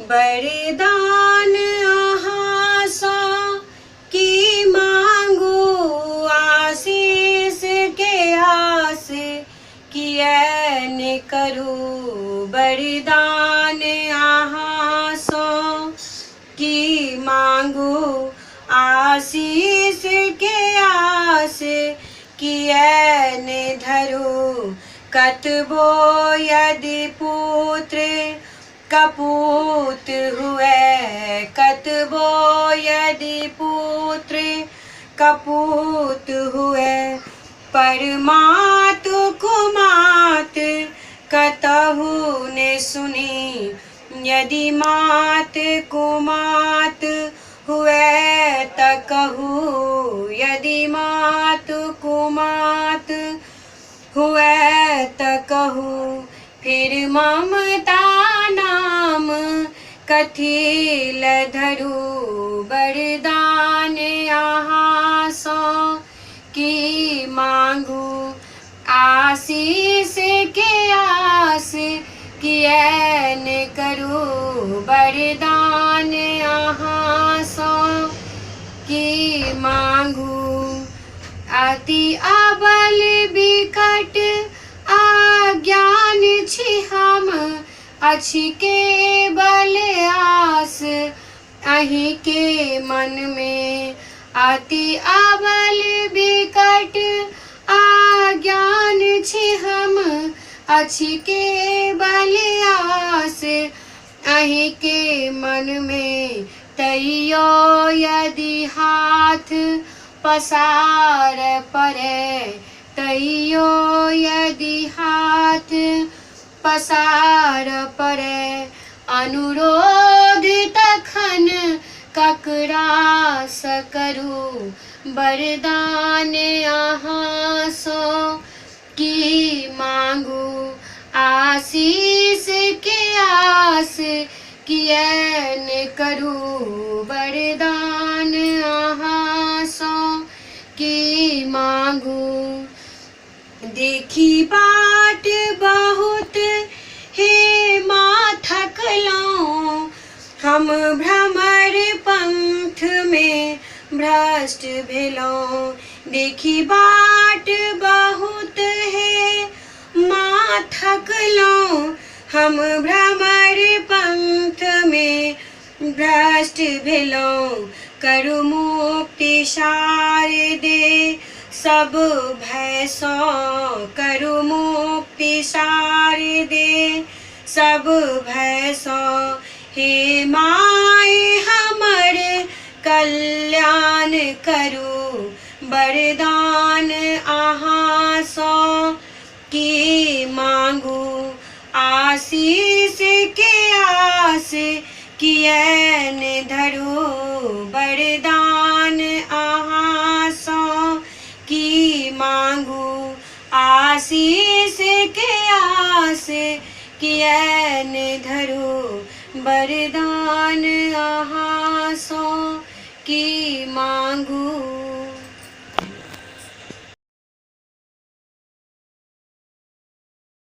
वरदान आहासा की मांगू, आशीष के आस कियन करू। वरदान आहासा की मांगू, आशीष के आस कियन धरू। कतबो यदि पुत्र कपूत हुए, कतबो यदि पुत्र कपूत हुए। परमात कुमात कतहु ने सुनी, यदि मात कुमात हुए त कहू। यदि मात कुमात हुए त कहू। फिर ममता नाम कथी धरू। वरदान आहासा की मांगू, आशीष के आस कियन करू। वरदान आहासा की मांगू, अति अबल विकट अज्ञान छी हम, अछि केवल आस अहि के मन में। अति अबल विकट अज्ञान छी हम, अछि केवल आस अहि के मन में। तैयो यदि हाथ पसार पड़े, तैयो यदि हाथ पसार पड़े। अनुरोध तखन ककरा स करू। वरदान आहासा की मांगू, आशीष के आस कियन करू। वरदान आहासा की मांगू, देखी बाट बहुत हे माँ थकलौं, हम भ्रमर पंथ में भ्रष्ट भेलौं। देखी बाट बहुत हे माँ थकलौं, हम भ्रमर पंथ में भ्रष्ट भेलौं। करु मुक्ति शारदे सब भय सो, करु मुक्ति शारदे सब भय सो। हे माय हमर कल्याण करू। वरदान आहासा की मांगू, आशीष के आस कियन धरू। वरदान आहासा की मांगू, आशीष के आस कियन धरू। वरदान आहासा की मांगू।